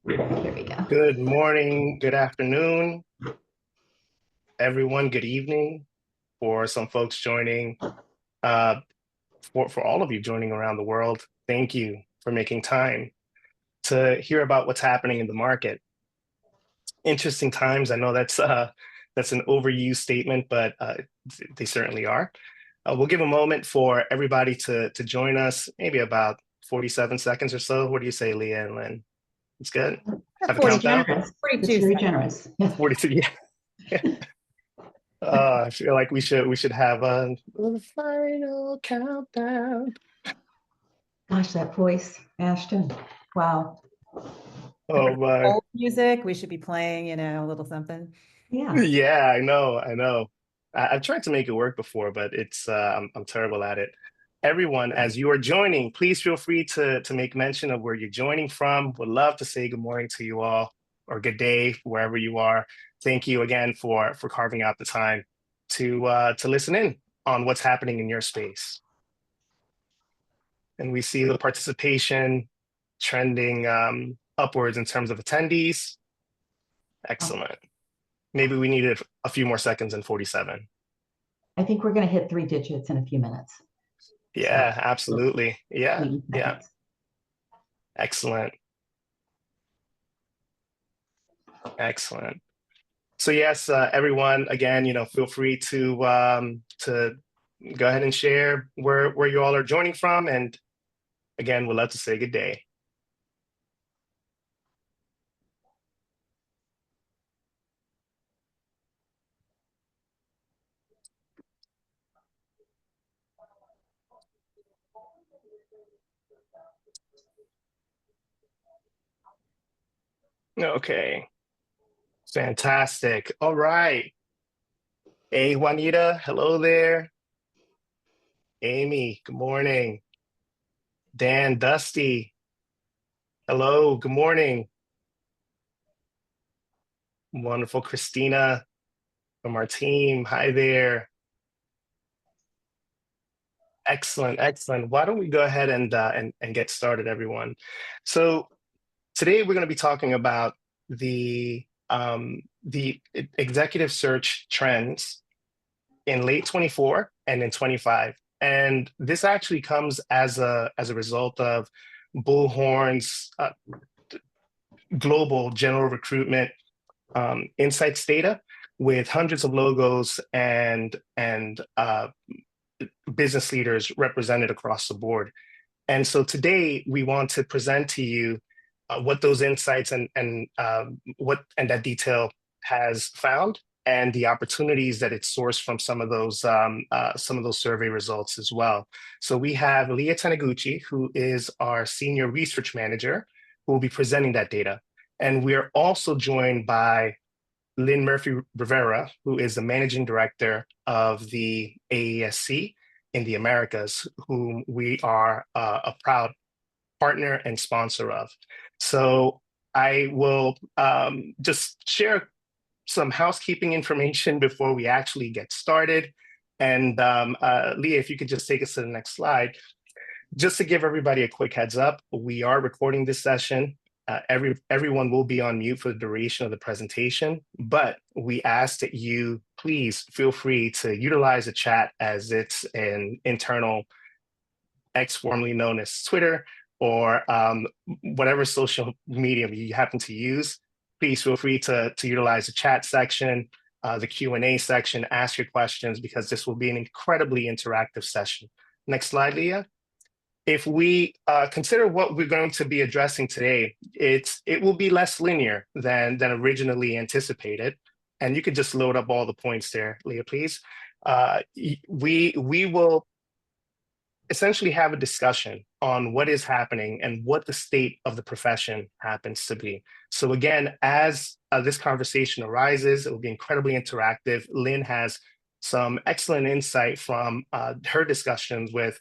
There we go. Good morning, good afternoon, everyone. Good evening for some folks joining. Uh, for all of you joining around the world, thank you for making time to hear about what's happening in the market. Interesting times. I know that's an overused statement, but they certainly are. We'll give a moment for everybody to join us, maybe about 47 seconds or so. What do you say, Leah and Lynn? It's good. Have a Pretty countdown? generous. 42 It's very seconds. generous. Yeah. 42. Yeah. I feel like we should have a final countdown. Gosh, that voice, Ashton. Wow. Oh my. Old music, we should be playing, a little something. Yeah. Yeah, I know. I've tried to make it work before, but I'm terrible at it. Everyone, as you are joining, please feel free to make mention of where you're joining from. Would love to say good morning to you all, or good day wherever you are. Thank you again for carving out the time to listen in on what's happening in your space. And we see the participation trending upwards in terms of attendees. Excellent. Maybe we needed a few more seconds in 47. I think we're going to hit 3 digits in a few minutes. Yeah, So, absolutely. Yeah, 80 yeah. seconds. Excellent. Excellent. So yes, everyone, again, feel free to go ahead and share where you all are joining from. And again, we'd love to say good day. Okay, fantastic. All right. Hey, Juanita, hello there. Amy, good morning. Dan, Dusty, hello, good morning. Wonderful, Christina from our team. Hi there. Excellent, excellent. Why don't we go ahead and get started, everyone? So today we're going to be talking about the executive search trends in late 24 and in 25. And this actually comes as a result of Bullhorn's global general recruitment insights data with hundreds of logos and business leaders represented across the board. And so today we want to present to you what those insights and that detail has found, and the opportunities that it's sourced from some of those survey results as well. So we have Leah Taniguchi, who is our senior research manager, who will be presenting that data. And we are also joined by Lynn Murphy Rivera, who is the managing director of the AESC in the Americas, whom we are a proud partner and sponsor of. So I will just share some housekeeping information before we actually get started. And Leah, if you could just take us to the next slide. Just to give everybody a quick heads up, we are recording this session. Everyone will be on mute for the duration of the presentation, but we ask that you please feel free to utilize the chat, as it's an internal X, formerly known as Twitter, or whatever social medium you happen to use. Please feel free to utilize the chat section, the Q&A section, ask your questions, because this will be an incredibly interactive session. Next slide, Leah. If we consider what we're going to be addressing today, it will be less linear than originally anticipated. And you could just load up all the points there, Leah, please. We will essentially have a discussion on what is happening and what the state of the profession happens to be. So again, as this conversation arises, it will be incredibly interactive. Lynn has some excellent insight from her discussions with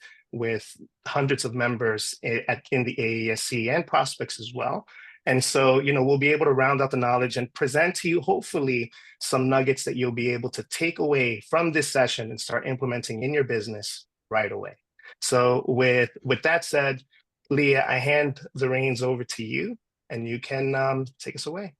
hundreds of members in the AESC and prospects as well. And so, we'll be able to round out the knowledge and present to you, hopefully, some nuggets that you'll be able to take away from this session and start implementing in your business right away. So with that said, Leah, I hand the reins over to you, and you can take us away.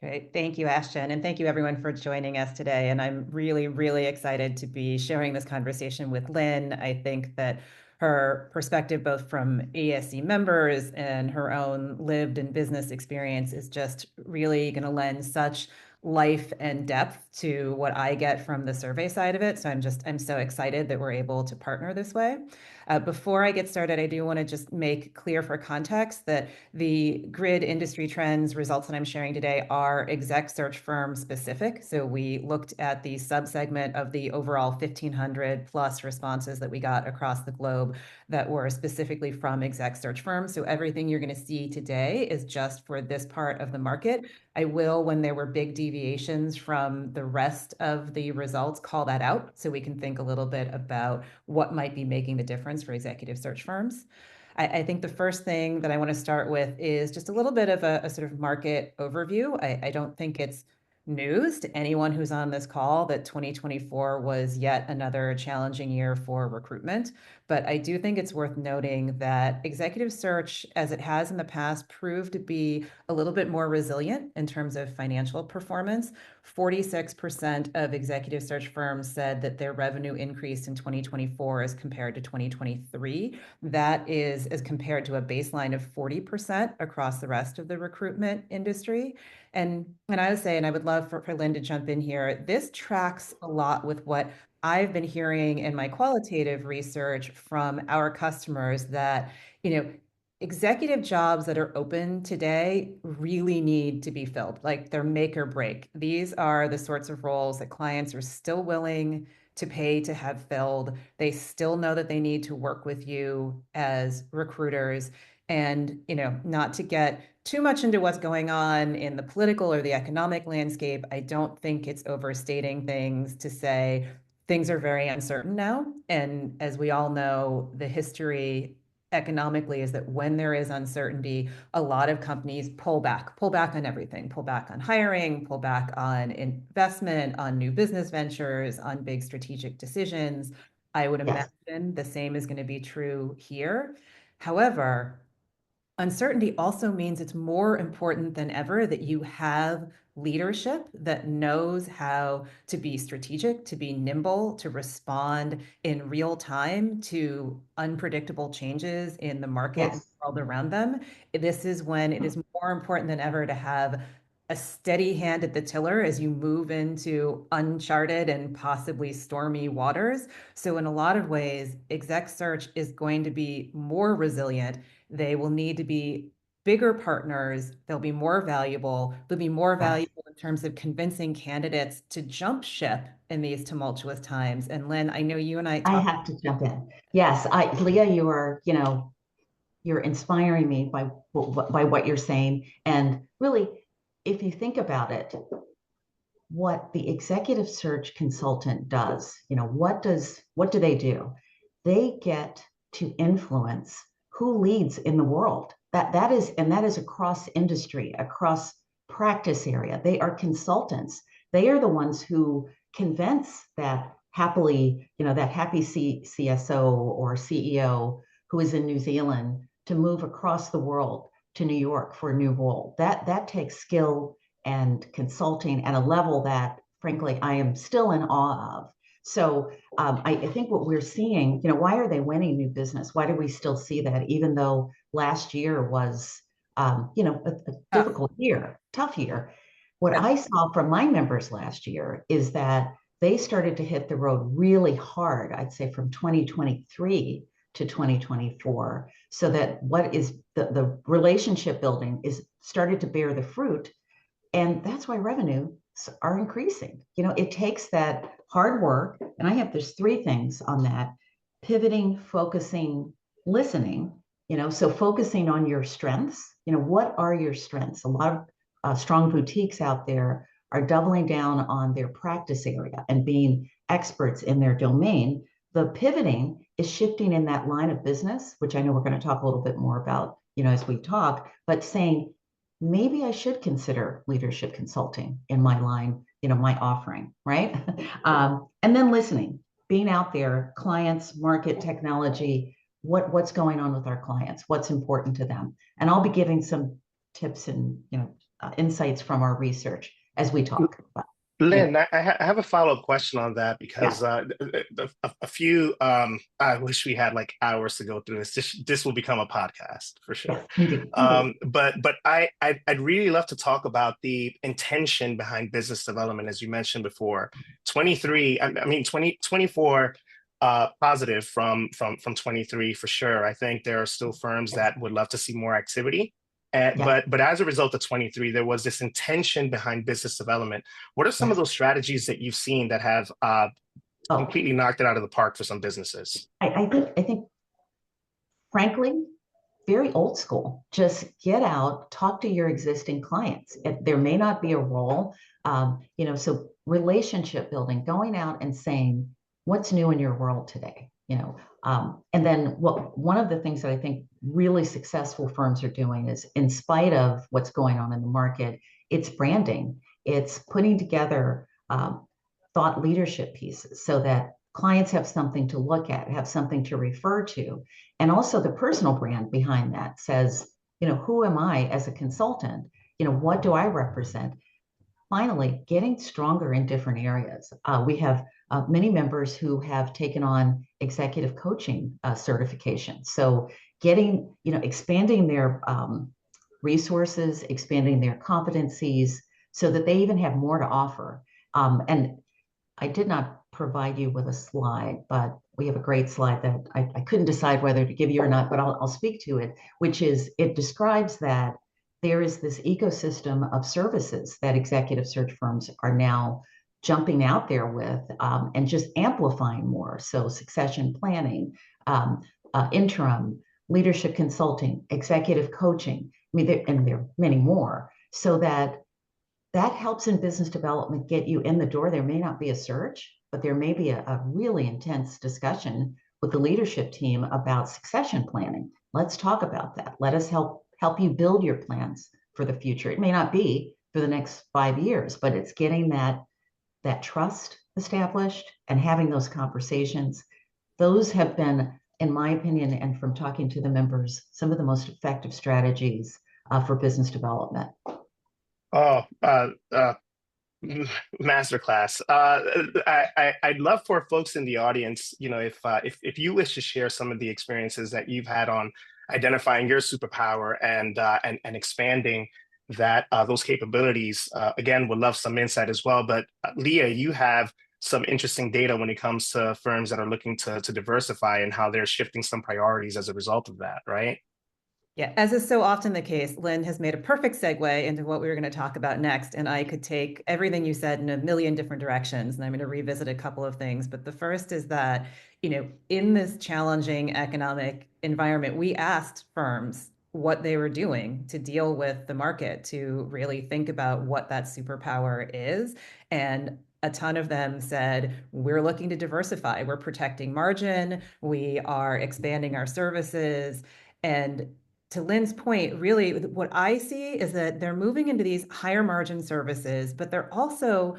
Great. Thank you, Ashton. And thank you everyone for joining us today. And I'm really, really excited to be sharing this conversation with Lynn. I think that her perspective, both from ASC members and her own lived and business experience, is just really going to lend such life and depth to what I get from the survey side of it. So I'm so excited that we're able to partner this way. Before I get started, I do want to just make clear for context that the grid industry trends results that I'm sharing today are exec search firm specific. So we looked at the subsegment of the overall 1,500 plus responses that we got across the globe that were specifically from exec search firms. So everything you're going to see today is just for this part of the market. I will, when there were big deviations from the rest of the results, call that out so we can think a little bit about what might be making the difference for executive search firms. I think the first thing that I want to start with is just a little bit of a sort of market overview. I don't think it's news to anyone who's on this call that 2024 was yet another challenging year for recruitment. But I do think it's worth noting that executive search, as it has in the past, proved to be a little bit more resilient in terms of financial performance. 46% of executive search firms said that their revenue increased in 2024 as compared to 2023. That is as compared to a baseline of 40% across the rest of the recruitment industry. And I would say, and I would love for Lynn to jump in here, this tracks a lot with what I've been hearing in my qualitative research from our customers that, executive jobs that are open today really need to be filled, like they're make or break. These are the sorts of roles that clients are still willing to pay to have filled. They still know that they need to work with you as recruiters. And, not to get too much into what's going on in the political or the economic landscape, I don't think it's overstating things to say things are very uncertain now. And as we all know, the history economically is that when there is uncertainty, a lot of companies pull back on everything, pull back on hiring, pull back on investment, on new business ventures, on big strategic decisions. I would imagine the same is going to be true here. However, uncertainty also means it's more important than ever that you have leadership that knows how to be strategic, to be nimble, to respond in real time to unpredictable changes in the market and the world around them. This is when it is more important than ever to have a steady hand at the tiller as you move into uncharted and possibly stormy waters. So in a lot of ways, exec search is going to be more resilient. They will need to be bigger partners. They'll be more valuable. They'll be more valuable in terms of convincing candidates to jump ship in these tumultuous times. And Lynn, I know you and I have to jump in. Yes, Leah, you are, you're inspiring me by what you're saying. And really, if you think about it, what the executive search consultant does, what do they do? They get to influence who leads in the world. That is across industry, across practice area. They are consultants. They are the ones who convince that happy CSO or CEO who is in New Zealand to move across the world to New York for a new role. That takes skill and consulting at a level that, frankly, I am still in awe of. So I think what we're seeing, why are they winning new business? Why do we still see that, even though last year was, a difficult year, tough year? What I saw from my members last year is that they started to hit the road really hard, I'd say from 2023 to 2024, so that what is the relationship building is started to bear the fruit. And that's why revenues are increasing. It takes that hard work. And there's three things on that: pivoting, focusing, listening. So focusing on your strengths. What are your strengths? A lot of strong boutiques out there are doubling down on their practice area and being experts in their domain. The pivoting is shifting in that line of business, which I know we're going to talk a little bit more about, as we talk, but saying, maybe I should consider leadership consulting in my line, my offering, right? And then listening, being out there, clients, market, technology, what's going on with our clients, what's important to them. And I'll be giving some tips and insights from our research as we talk. Lynn, I have a follow-up question on that because Yeah. a few, I wish we had like hours to go through this. This will become a podcast for sure. Yes, indeed. But I'd really love to talk about the intention behind business development, as you mentioned before. 2024 positive from 23 for sure. I think there are still firms that would love to see more activity. But as a result of 23, there was this intention behind business development. What are some of those strategies that you've seen that have completely knocked it out of the park for some businesses? I think, frankly, very old school. Just get out, talk to your existing clients. There may not be a role, so relationship building, going out and saying, what's new in your world today? And then one of the things that I think really successful firms are doing is, in spite of what's going on in the market, it's branding. It's putting together thought leadership pieces so that clients have something to look at, have something to refer to. And also the personal brand behind that says, who am I as a consultant? What do I represent? Finally, getting stronger in different areas. We have many members who have taken on executive coaching certification. So expanding their resources, expanding their competencies so that they even have more to offer. And I did not provide you with a slide, but we have a great slide that I couldn't decide whether to give you or not, but I'll speak to it, which is, it describes that there is this ecosystem of services that executive search firms are now jumping out there with and just amplifying more. So succession planning, interim, leadership consulting, executive coaching, and there are many more, so that helps in business development get you in the door. There may not be a search, but there may be a really intense discussion with the leadership team about succession planning. Let's talk about that. Let us help you build your plans for the future. It may not be for the next 5 years, but it's getting that trust established and having those conversations. Those have been, in my opinion, and from talking to the members, some of the most effective strategies for business development. Oh, masterclass. I'd love for folks in the audience, if you wish to share some of the experiences that you've had on identifying your superpower and expanding that those capabilities. Again, would love some insight as well. But Leah, you have some interesting data when it comes to firms that are looking to diversify and how they're shifting some priorities as a result of that, right? Yeah, as is so often the case, Lynn has made a perfect segue into what we were going to talk about next. And I could take everything you said in a million different directions, and I'm going to revisit a couple of things. But the first is that, in this challenging economic environment, we asked firms what they were doing to deal with the market, to really think about what that superpower is. And a ton of them said, we're looking to diversify, we're protecting margin, we are expanding our services. And to Lynn's point, really what I see is that they're moving into these higher margin services, but they're also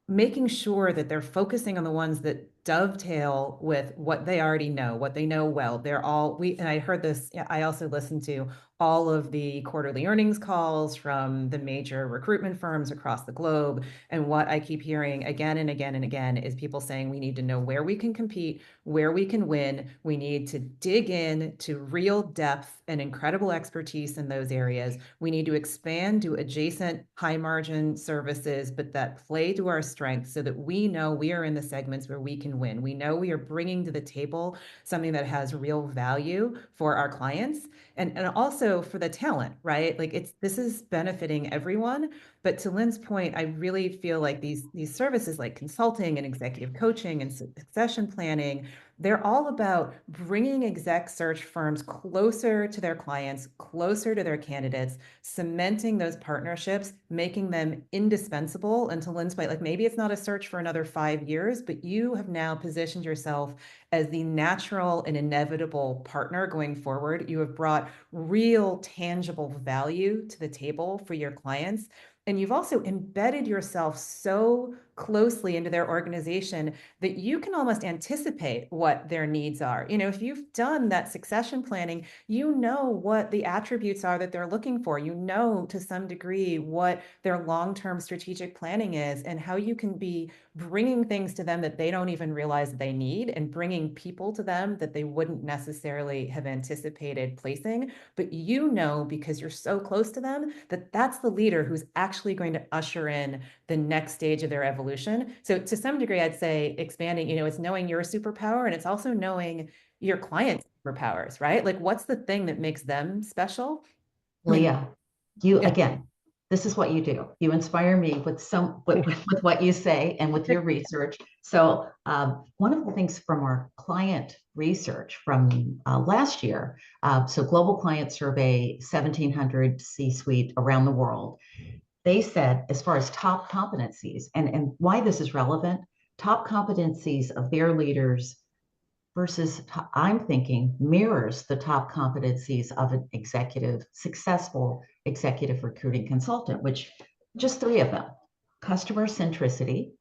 making sure that they're focusing on the ones that dovetail with what they already know, what they know well. And I heard this, I also listened to all of the quarterly earnings calls from the major recruitment firms across the globe. And what I keep hearing again and again and again is people saying we need to know where we can compete, where we can win. We need to dig in to real depth and incredible expertise in those areas. We need to expand to adjacent high margin services, but that play to our strengths so that we know we are in the segments where we can win. We know we are bringing to the table something that has real value for our clients and also for the talent, right? Like this is benefiting everyone. But to Lynn's point, I really feel like these services like consulting and executive coaching and succession planning, they're all about bringing exec search firms closer to their clients, closer to their candidates, cementing those partnerships, making them indispensable. And to Lynn's point, like maybe it's not a search for another 5 years, but you have now positioned yourself as the natural and inevitable partner going forward. You have brought real tangible value to the table for your clients. And you've also embedded yourself so closely into their organization that you can almost anticipate what their needs are. You know, if you've done that succession planning, you know what the attributes are that they're looking for. You know, to some degree, what their long-term strategic planning is and how you can be bringing things to them that they don't even realize they need, and bringing people to them that they wouldn't necessarily have anticipated placing. But you know, because you're so close to them, that that's the leader who's actually going to usher in the next stage of their evolution. So to some degree, I'd say expanding, you know, it's knowing your superpower, and it's also knowing your client's superpowers, right? Like, what's the thing that makes them special? Leah, you Yeah. again, this is what you do. You inspire me with what you say and with your research. So one of the things from our client research from last year, so global client survey, 1,700 C-suite around the world, they said as far as top competencies and why this is relevant, top competencies of their leaders versus I'm thinking mirrors the top competencies of an executive, successful executive recruiting consultant, which just three of them: customer centricity,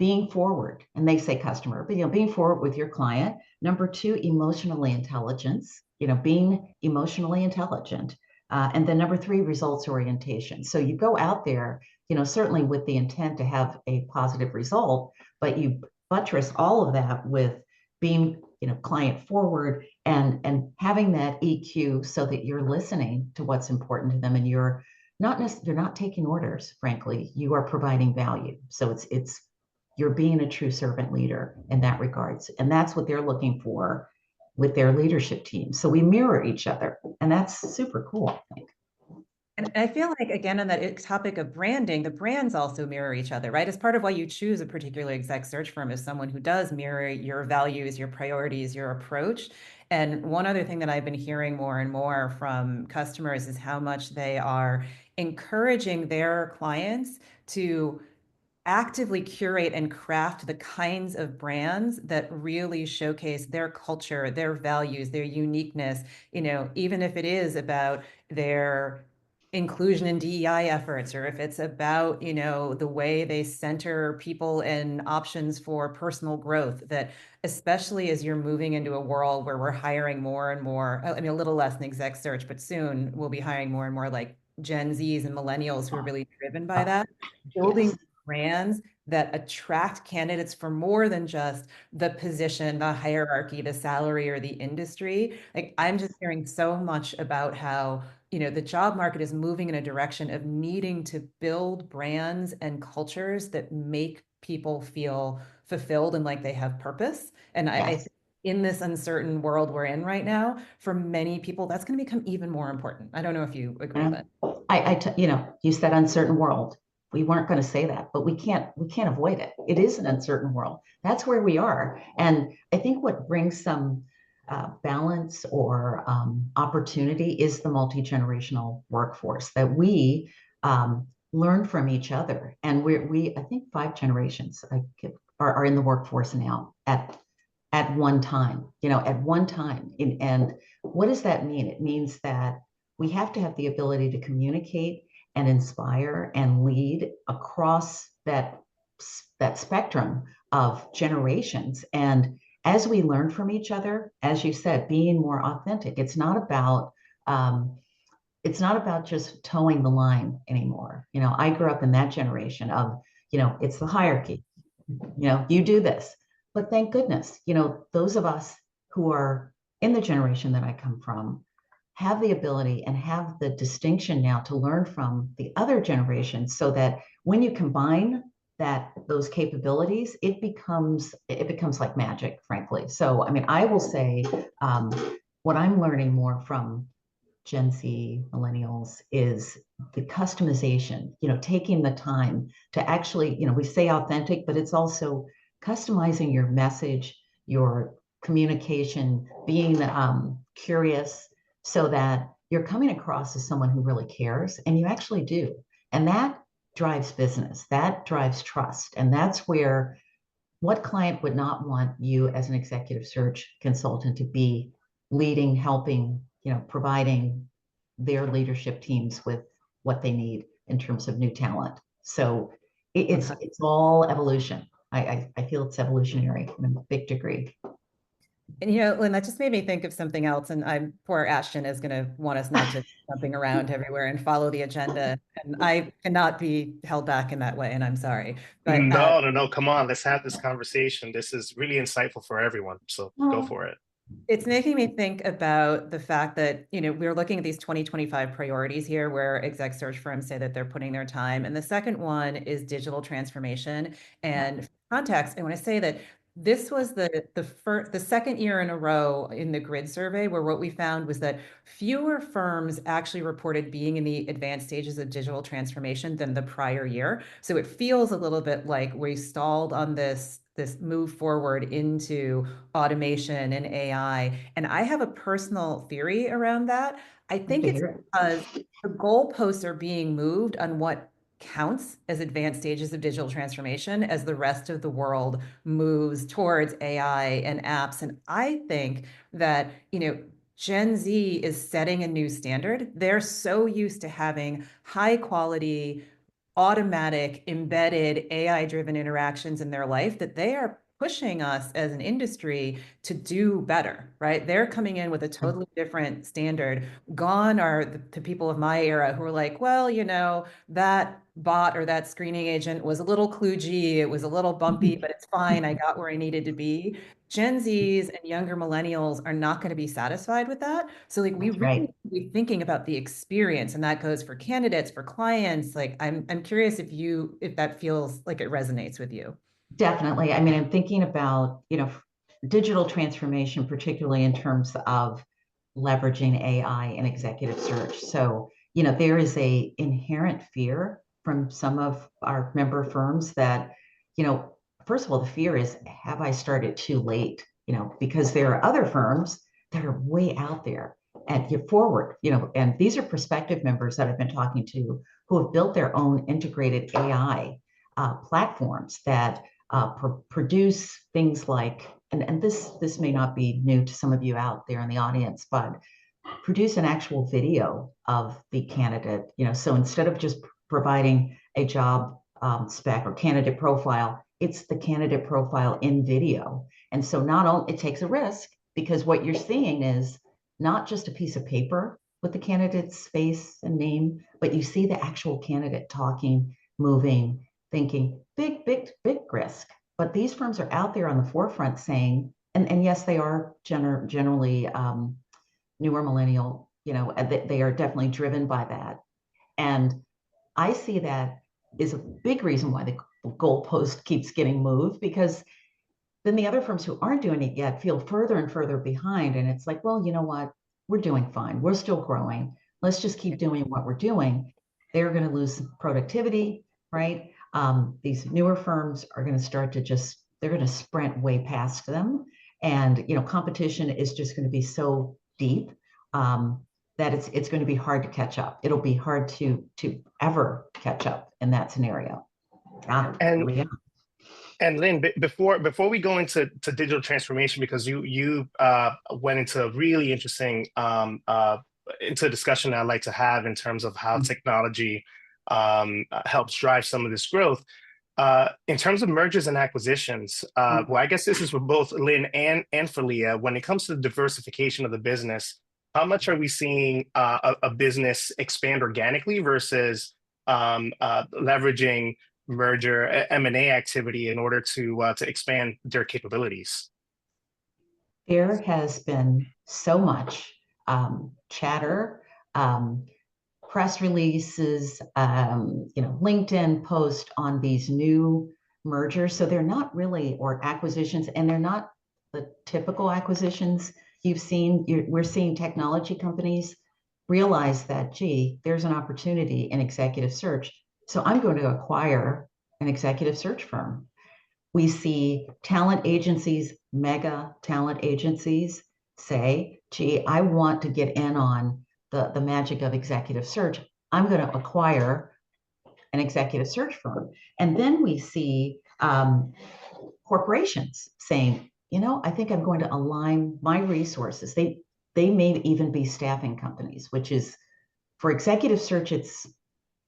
being forward, and they say customer, but being forward with your client. Number two, emotionally intelligence, being emotionally intelligent. And then number three, results orientation. So you go out there, certainly with the intent to have a positive result, but you buttress all of that with being client forward and having that EQ so that you're listening to what's important to them, and you're not taking orders. Frankly, you are providing value. So it's you're being a true servant leader in that regards, and that's what they're looking for with their leadership team. So we mirror each other, and that's super cool, I think. And I feel like, again, on that topic of branding, the brands also mirror each other, right? As part of why you choose a particular exec search firm is someone who does mirror your values, your priorities, your approach. And one other thing that I've been hearing more and more from customers is how much they are encouraging their clients to actively curate and craft the kinds of brands that really showcase their culture, their values, their uniqueness, even if it is about their inclusion and DEI efforts, or if it's about, the way they center people and options for personal growth, that especially as you're moving into a world where we're hiring more and more, I mean, a little less than exec search, but soon we'll be hiring more and more like Gen Zs and millennials who are really driven by that, building Yes. brands that attract candidates for more than just the position, the hierarchy, the salary, or the industry. Like, I'm just hearing so much about how, the job market is moving in a direction of needing to build brands and cultures that make people feel fulfilled and like they have purpose. And I Yes. think in this uncertain world we're in right now, for many people, that's going to become even more important. I don't know if you agree with that. You said uncertain world. We weren't going to say that, but we can't avoid it. It is an uncertain world. That's where we are. And I think what brings some balance or opportunity is the multi-generational workforce, that we learn from each other. And I think 5 generations are in the workforce now at one time, at one time. And what does that mean? It means that we have to have the ability to communicate and inspire and lead across that spectrum of generations. And as we learn from each other, as you said, being more authentic, it's not about just towing the line anymore. I grew up in that generation of, it's the hierarchy, you do this. But thank goodness, those of us who are in the generation that I come from have the ability and have the distinction now to learn from the other generations, so that when you combine those capabilities, it becomes like magic, frankly. So, I mean, I will say what I'm learning more from Gen Z millennials is the customization, taking the time to actually, we say authentic, but it's also customizing your message, your communication, being curious, so that you're coming across as someone who really cares, and you actually do. And that drives business, that drives trust. And that's where what client would not want you as an executive search consultant to be leading, helping, providing their leadership teams with what they need in terms of new talent? So it's all evolution. I feel it's evolutionary in a big degree. And Lynn, that just made me think of something else. And poor Ashton is going to want us not to be jumping around everywhere and follow the agenda. And I cannot be held back in that way, and I'm sorry. But No, come on, let's have this conversation. This is really insightful for everyone. So go for it. It's making me think about the fact that, we're looking at these 2025 priorities here where exec search firms say that they're putting their time. And the second one is digital transformation. And context, I want to say that this was the second year in a row in the GRID survey where what we found was that fewer firms actually reported being in the advanced stages of digital transformation than the prior year. So it feels a little bit like we stalled on this move forward into automation and AI. And I have a personal theory around that. I think it's because the goalposts are being moved on what counts as advanced stages of digital transformation as the rest of the world moves towards AI and apps. And I think that, Gen Z is setting a new standard. They're so used to having high quality, automatic, embedded, AI-driven interactions in their life that they are pushing us as an industry to do better, right? They're coming in with a totally different standard. Gone are the people of my era who are like, well, that bot or that screening agent was a little kludgy, it was a little bumpy, but it's fine. I got where I needed to be. Gen Zs and younger millennials are not going to be satisfied with that. So we really need to be thinking about the experience, and that goes for candidates, for clients. I'm curious if that feels like it resonates with you. Definitely. I mean, I'm thinking about, digital transformation, particularly in terms of leveraging AI in executive search. So, there is a inherent fear from some of our member firms that, first of all, the fear is, have I started too late? Because there are other firms that are way out there and get forward, and these are prospective members that I've been talking to who have built their own integrated AI platforms that produce things like, and this may not be new to some of you out there in the audience, but produce an actual video of the candidate. So instead of just providing a job spec or candidate profile, it's the candidate profile in video. And so not only it takes a risk, because what you're seeing is not just a piece of paper with the candidate's face and name, but you see the actual candidate talking, moving, thinking. Big risk. But these firms are out there on the forefront saying, and yes, they are generally newer millennial, they are definitely driven by that. And I see that is a big reason why the goalpost keeps getting moved, because then the other firms who aren't doing it yet feel further and further behind. And it's like, well, you know what? We're doing fine. We're still growing. Let's just keep doing what we're doing. They're going to lose productivity, right? These newer firms are going to start to they're going to sprint way past them. And, competition is just going to be so deep that it's going to be hard to catch up. It'll be hard to ever catch up in that scenario. And Lynn, before we go into digital transformation, because you went into a really interesting into a discussion I'd like to have in terms of how technology helps drive some of this growth. In terms of mergers and acquisitions, well, I guess this is for both Lynn and for Leah. When it comes to the diversification of the business, how much are we seeing a business expand organically versus leveraging merger M&A activity in order to expand their capabilities? There has been so much chatter, press releases, LinkedIn post on these new mergers. So they're not really, or acquisitions, and they're not the typical acquisitions you've seen. We're seeing technology companies realize that, gee, there's an opportunity in executive search. So I'm going to acquire an executive search firm. We see talent agencies, mega talent agencies say, gee, I want to get in on the magic of executive search. I'm going to acquire an executive search firm. And then we see corporations saying, I think I'm going to align my resources. They may even be staffing companies, which is for executive search, it's,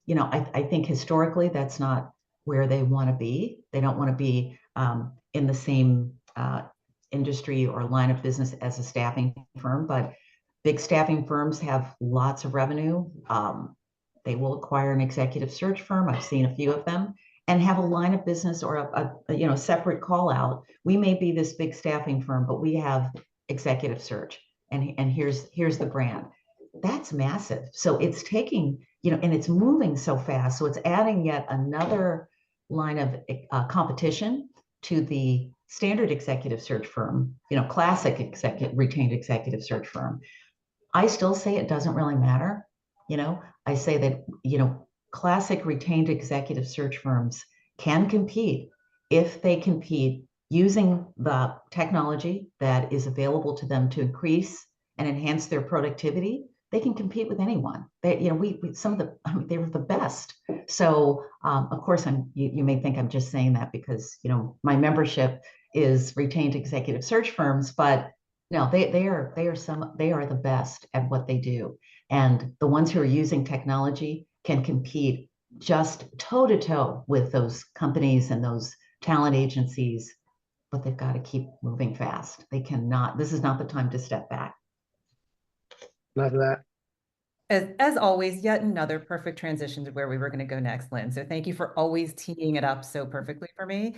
I think historically that's not where they want to be. They don't want to be in the same industry or line of business as a staffing firm, but big staffing firms have lots of revenue. They will acquire an executive search firm. I've seen a few of them, and have a line of business or a separate call out. We may be this big staffing firm, but we have executive search, and here's the brand. That's massive. So it's taking, and it's moving so fast. So it's adding yet another line of competition to the standard executive search firm, classic retained executive search firm. I still say it doesn't really matter. I say that, classic retained executive search firms can compete if they compete using the technology that is available to them to increase and enhance their productivity. They can compete with anyone. They, we some of the, they were the best. So of course, you may think I'm just saying that because my membership is retained executive search firms, but no, they are the best at what they do. And the ones who are using technology can compete just toe to toe with those companies and those talent agencies, but they've got to keep moving fast. They cannot, this is not the time to step back. Love that. As always, yet another perfect transition to where we were going to go next, Lynn. So thank you for always teeing it up so perfectly for me.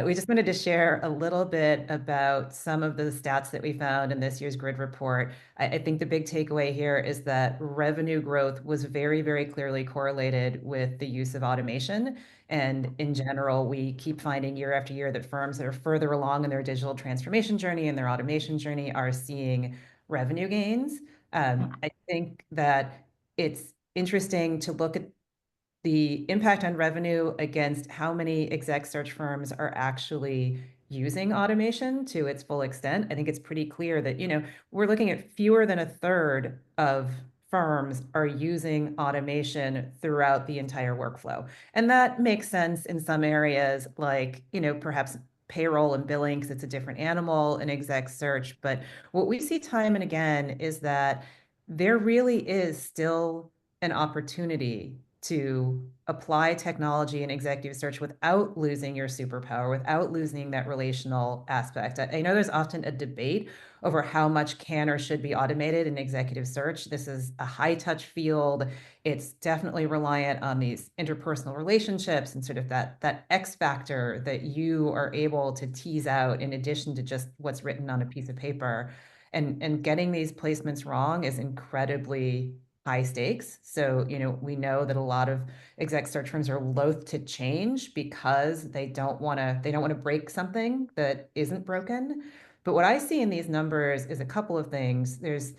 We just wanted to share a little bit about some of the stats that we found in this year's grid report. I think the big takeaway here is that revenue growth was very, very clearly correlated with the use of automation. And in general, we keep finding year after year that firms that are further along in their digital transformation journey and their automation journey are seeing revenue gains. I think that it's interesting to look at the impact on revenue against how many exec search firms are actually using automation to its full extent. I think it's pretty clear that, we're looking at fewer than a third of firms are using automation throughout the entire workflow. And that makes sense in some areas like, perhaps payroll and billing, because it's a different animal in exec search. But what we see time and again is that there really is still an opportunity to apply technology in executive search without losing your superpower, without losing that relational aspect. I know there's often a debate over how much can or should be automated in executive search. This is a high-touch field. It's definitely reliant on these interpersonal relationships and sort of that X factor that you are able to tease out in addition to just what's written on a piece of paper. And getting these placements wrong is incredibly high stakes. So, we know that a lot of exec search firms are loath to change because they don't want to break something that isn't broken. But what I see in these numbers is a couple of things. There's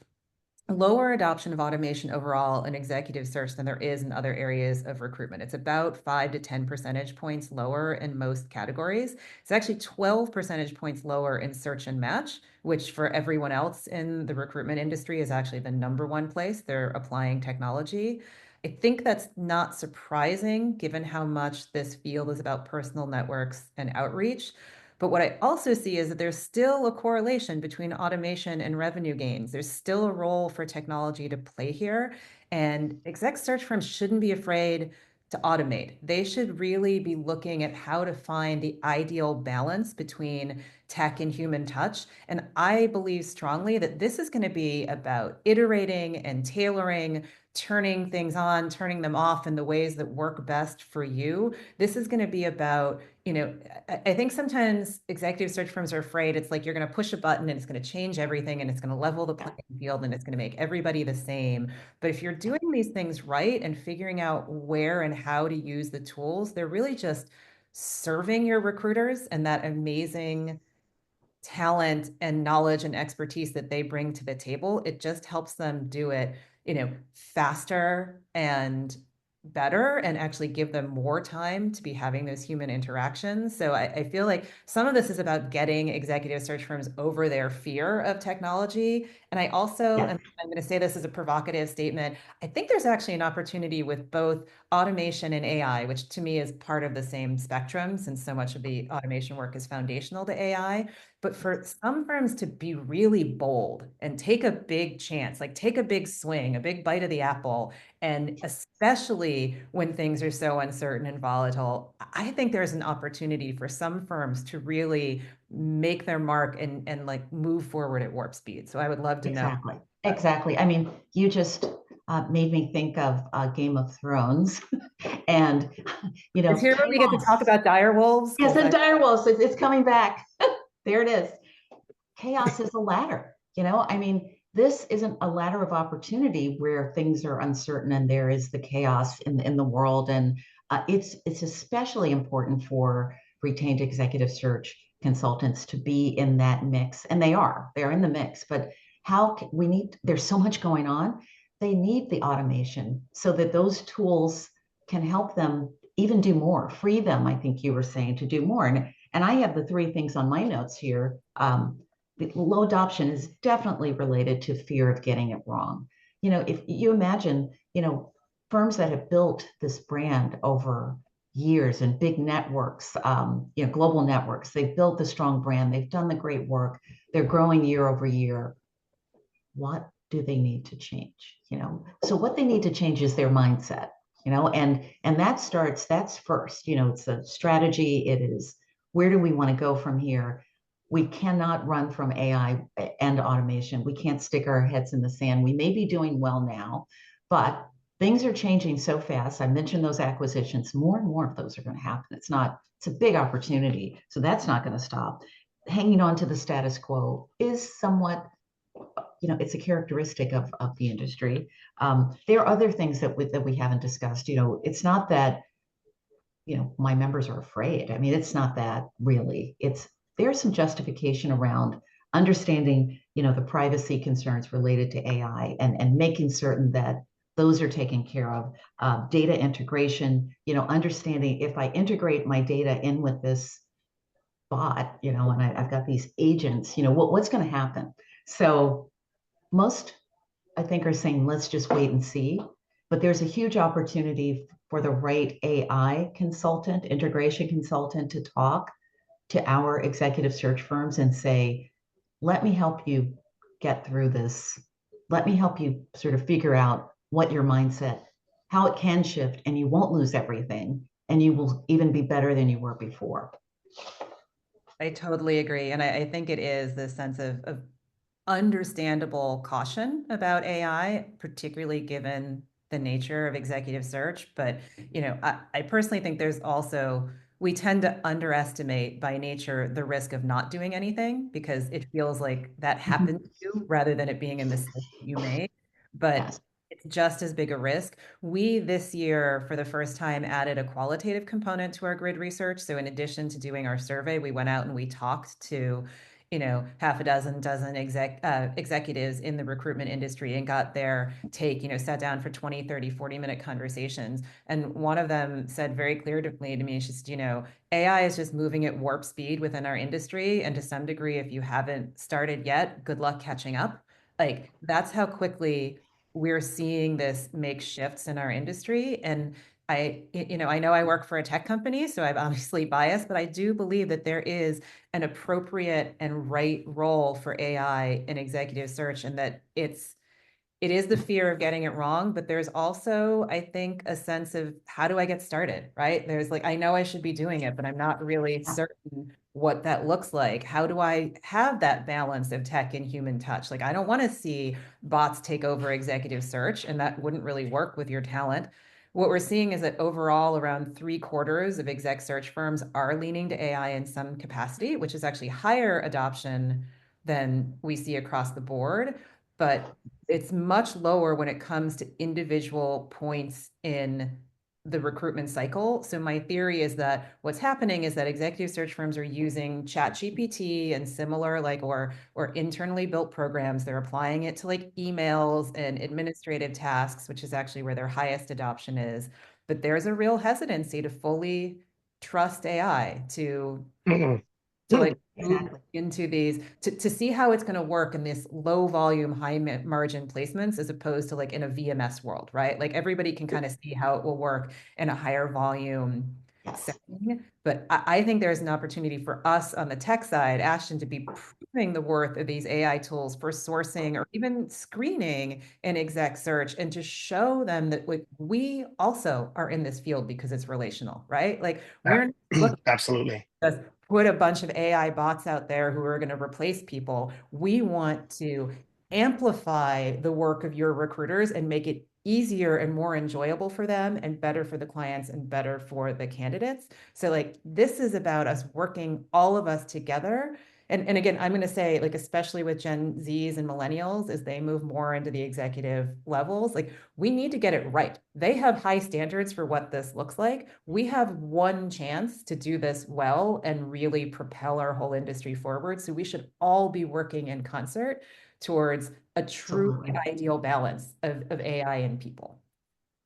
lower adoption of automation overall in executive search than there is in other areas of recruitment. It's about 5 to 10 percentage points lower in most categories. It's actually 12 percentage points lower in search and match, which for everyone else in the recruitment industry is actually the #1 place they're applying technology. I think that's not surprising given how much this field is about personal networks and outreach. But what I also see is that there's still a correlation between automation and revenue gains. There's still a role for technology to play here. And exec search firms shouldn't be afraid to automate. They should really be looking at how to find the ideal balance between tech and human touch. And I believe strongly that this is going to be about iterating and tailoring, turning things on, turning them off in the ways that work best for you. This is going to be about, I think sometimes executive search firms are afraid it's like you're going to push a button and it's going to change everything and it's going to level the playing field and it's going to make everybody the same. But if you're doing these things right and figuring out where and how to use the tools, they're really just serving your recruiters and that amazing talent and knowledge and expertise that they bring to the table. It just helps them do it, faster and better and actually give them more time to be having those human interactions. So I feel like some of this is about getting executive search firms over their fear of technology. And I also, Yes. and I'm going to say this as a provocative statement, I think there's actually an opportunity with both automation and AI, which to me is part of the same spectrum, since so much of the automation work is foundational to AI. But for some firms to be really bold and take a big chance, like take a big swing, a big bite of the apple, and especially when things are so uncertain and volatile, I think there's an opportunity for some firms to really make their mark and like move forward at warp speed. So I would love to know. Exactly. Exactly. I mean, you just made me think of Game of Thrones, and It's here where we get to talk chaos. about dire wolves. Yes, 'Cause and direwolves. It's coming back. There it is. Chaos is a ladder. I mean, this isn't a ladder of opportunity where things are uncertain and there is the chaos in the world. And it's especially important for retained executive search consultants to be in that mix, and they're in the mix. But there's so much going on. They need the automation so that those tools can help them even do more, free them. I think you were saying to do more. And I have the three things on my notes here. The low adoption is definitely related to fear of getting it wrong. If you imagine, firms that have built this brand over years and big networks, global networks, they've built the strong brand, they've done the great work, they're growing year over year. What do they need to change? So what they need to change is their mindset, and that's first. It's a strategy. It is, where do we want to go from here? We cannot run from AI and automation. We can't stick our heads in the sand. We may be doing well now, but things are changing so fast. I mentioned those acquisitions. More and more of those are going to happen. It's a big opportunity. So that's not going to stop. Hanging on to the status quo is somewhat, it's a characteristic of the industry. There are other things that we haven't discussed. It's not that, my members are afraid. I mean, it's not that really. There's some justification around understanding, the privacy concerns related to AI, and making certain that those are taken care of. Data integration, understanding if I integrate my data in with this bot, and I've got these agents, what's going to happen? So most, I think, are saying, let's just wait and see. But there's a huge opportunity for the right AI consultant, integration consultant, to talk to our executive search firms and say, let me help you get through this. Let me help you sort of figure out what your mindset, how it can shift, and you won't lose everything. And you will even be better than you were before. I totally agree. And I think it is this sense of understandable caution about AI, particularly given the nature of executive search. But, I personally think there's also, we tend to underestimate by nature the risk of not doing anything because it feels like that happened to you rather than it being a mistake that you made. But Yes. it's just as big a risk. We this year, for the first time, added a qualitative component to our grid research. So in addition to doing our survey, we went out and we talked to half a dozen executives in the recruitment industry and got their take, sat down for 20, 30, 40-minute conversations. And one of them said very clearly to me, she said, AI is just moving at warp speed within our industry. And to some degree, if you haven't started yet, good luck catching up. Like, that's how quickly we're seeing this make shifts in our industry. And I know I work for a tech company, so I'm obviously biased, but I do believe that there is an appropriate and right role for AI in executive search, and that it is the fear of getting it wrong, but there's also, I think, a sense of how do I get started, right? There's like, I know I should be doing it, but I'm not really certain what that looks like. How do I have that balance of tech and human touch? Like, I don't want to see bots take over executive search, and that wouldn't really work with your talent. What we're seeing is that overall, around 3/4 of exec search firms are leaning to AI in some capacity, which is actually higher adoption than we see across the board. But it's much lower when it comes to individual points in the recruitment cycle. So my theory is that what's happening is that executive search firms are using ChatGPT and similar or internally built programs. They're applying it to like emails and administrative tasks, which is actually where their highest adoption is. but there's a real hesitancy to fully trust AI to Mhm. like move Exactly. into these to see how it's going to work in this low volume, high margin placements as opposed to like in a VMS world, right? Like everybody can kind of see how it will work in a higher volume Yes. setting. But I think there's an opportunity for us on the tech side, Ashton, to be proving the worth of these AI tools for sourcing or even screening in exec search, and to show them that like, we also are in this field because it's relational, right? Like we're not looking Absolutely. just put a bunch of AI bots out there who are going to replace people. We want to amplify the work of your recruiters and make it easier and more enjoyable for them and better for the clients and better for the candidates. So like this is about us working all of us together. And again, I'm going to say like, especially with Gen Zs and millennials, as they move more into the executive levels, like we need to get it right. They have high standards for what this looks like. We have one chance to do this well and really propel our whole industry forward. So we should all be working in concert towards a true Absolutely. ideal balance of AI and people.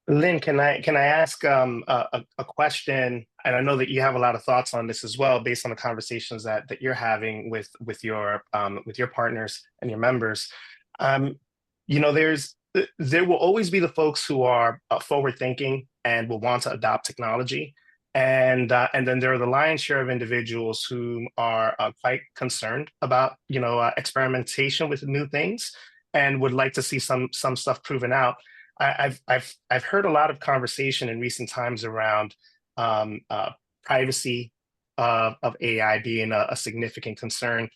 Lynn, can I ask a question? And I know that you have a lot of thoughts on this as well, based on the conversations that you're having with your partners and your members. You know, there will always be the folks who are forward thinking and will want to adopt technology, and then there are the lion's share of individuals who are quite concerned about experimentation with new things and would like to see some stuff proven out. I've heard a lot of conversation in recent times around privacy of AI being a significant concern,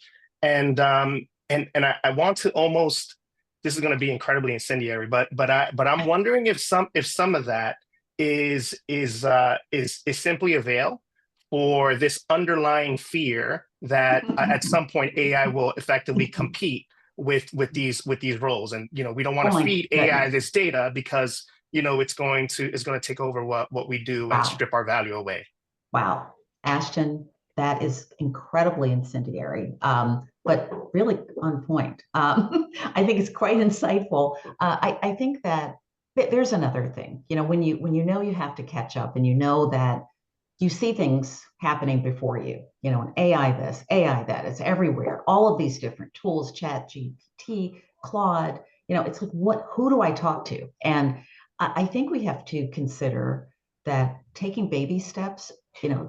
and I want to almost, this is going to be incredibly incendiary, but I'm wondering if some of that is simply a veil for this underlying fear that at some point AI will effectively compete with these roles, and we don't want Oh to my feed AI goodness. this data because it's going to take over what we do and Wow. strip our value away. Wow. Ashton, that is incredibly incendiary, but really on point. I think it's quite insightful. I think that there's another thing. When you know you have to catch up, and you know that you see things happening before you, an AI this, AI that, it's everywhere. All of these different tools, Chat GPT, Claude, it's like, who do I talk to? And I think we have to consider that taking baby steps,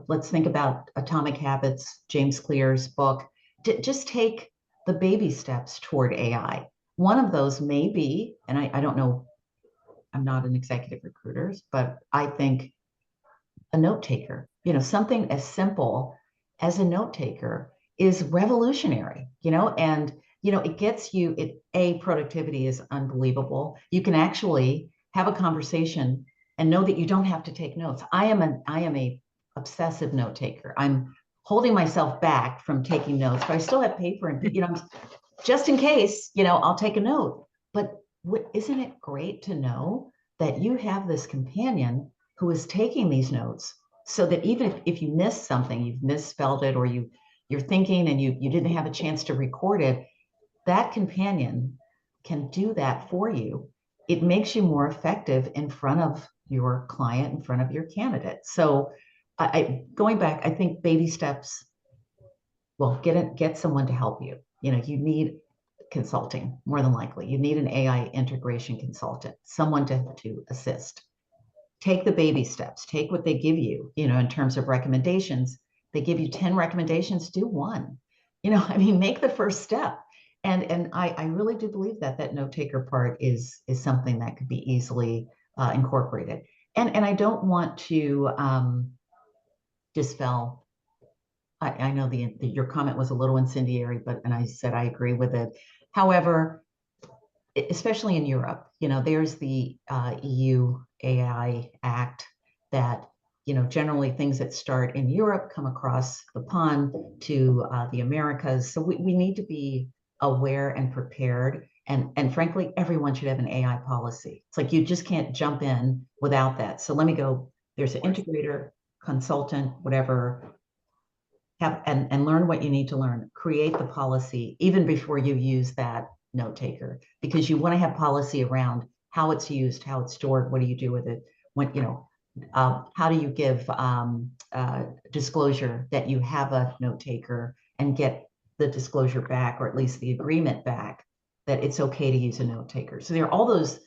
let's think about Atomic Habits, James Clear's book. Just take the baby steps toward AI. One of those may be, and I don't know, I'm not an executive recruiter, but I think a note taker, something as simple as a note taker is revolutionary, and it gets you productivity is unbelievable. You can actually have a conversation and know that you don't have to take notes. I am a obsessive note taker. I'm holding myself back from taking notes, but I still have paper and just in case, I'll take a note. But isn't it great to know that you have this companion who is taking these notes, so that even if you miss something, you've misspelled it, or you're thinking and you didn't have a chance to record it, that companion can do that for you. It makes you more effective in front of your client, in front of your candidate. So going back, I think baby steps, well, get someone to help you. You need consulting, more than likely. You need an AI integration consultant, someone to assist. Take the baby steps, take what they give you, in terms of recommendations. They give you 10 recommendations, do one. Make the first step. And I really do believe that note taker part is something that could be easily incorporated. And I don't want to dispel. I know your comment was a little incendiary, and I said I agree with it. However, especially in Europe, there's the EU AI Act that, generally things that start in Europe come across the pond to the Americas. So we need to be aware and prepared. And frankly, everyone should have an AI policy. It's like you just can't jump in without that. So let me go, there's an integrator, consultant, whatever, and learn what you need to learn. Create the policy even before you use that note taker, because you want to have policy around how it's used, how it's stored, what do you do with it, when how do you give disclosure that you have a note taker and get the disclosure back, or at least the agreement back that it's okay to use a note taker. So there are all those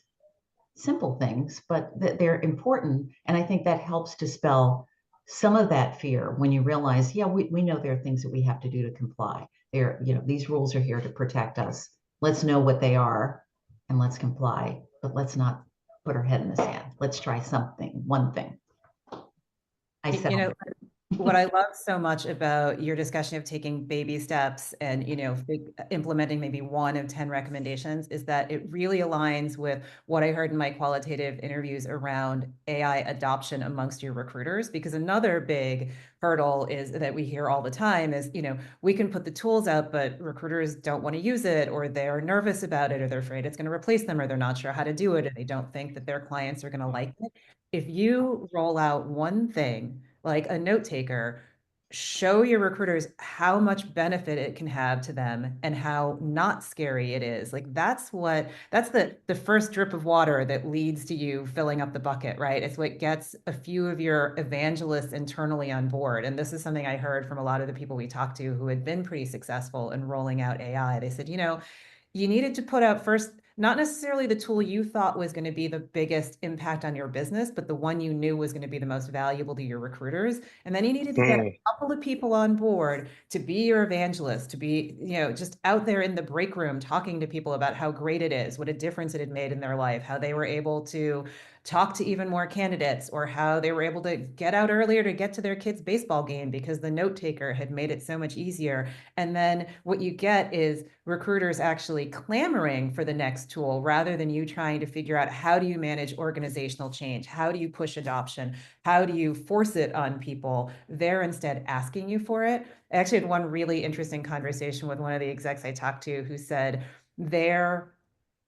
simple things, but they're important. And I think that helps dispel some of that fear when you realize, yeah, we know there are things that we have to do to comply. There, these rules are here to protect us. Let's know what they are and let's comply, but let's not put our head in the sand. Let's try something, one thing. I said, What I love so much about your discussion of taking baby steps and, implementing maybe 1 of 10 recommendations is that it really aligns with what I heard in my qualitative interviews around AI adoption amongst your recruiters. Because another big hurdle is that we hear all the time is, we can put the tools out, but recruiters don't want to use it, or they're nervous about it, or they're afraid it's going to replace them, or they're not sure how to do it, and they don't think that their clients are going to like it. If you roll out one thing, like a note taker, show your recruiters how much benefit it can have to them and how not scary it is. Like that's the first drip of water that leads to you filling up the bucket, right? It's what gets a few of your evangelists internally on board. And this is something I heard from a lot of the people we talked to who had been pretty successful in rolling out AI. They said, you needed to put out first, not necessarily the tool you thought was going to be the biggest impact on your business, but the one you knew was going to be the most valuable to your recruiters. And then you needed to get a couple of people on board to be your evangelist, to be, just out there in the break room talking to people about how great it is, what a difference it had made in their life, how they were able to talk to even more candidates, or how they were able to get out earlier to get to their kid's baseball game because the note taker had made it so much easier. And then what you get is recruiters actually clamoring for the next tool rather than you trying to figure out how do you manage organizational change? How do you push adoption? How do you force it on people? They're instead asking you for it. I actually had one really interesting conversation with one of the execs I talked to who said their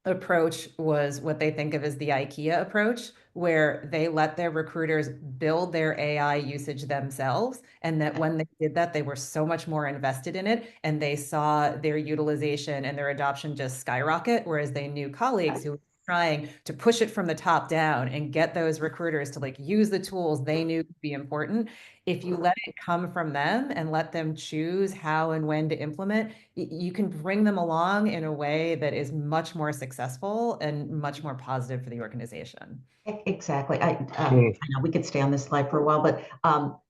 approach was what they think of as the IKEA approach, where they let their recruiters build their AI usage themselves. And that when they did that, they were so much more invested in it, and they saw their utilization and their adoption just skyrocket. Whereas they knew colleagues who were trying to push it from the top down and get those recruiters to use the tools they knew to be important. If you let it come from them and let them choose how and when to implement, you can bring them along in a way that is much more successful and much more positive for the organization. Exactly. I know we could stay on this slide for a while, but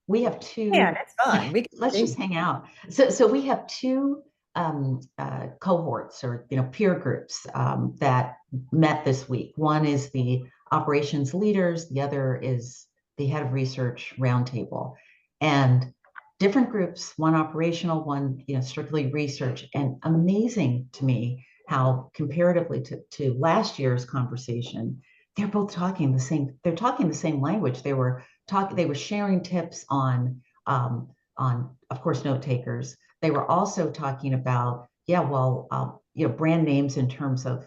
we have two. Yeah, that's fun. Let's just hang out. So we have two cohorts, or peer groups that met this week. One is the operations leaders. The other is the head of research roundtable, and different groups. One operational, one strictly research. And amazing to me how comparatively to last year's conversation, they're both talking the same. They're talking the same language. They were sharing tips on of course note takers. They were also talking about brand names in terms of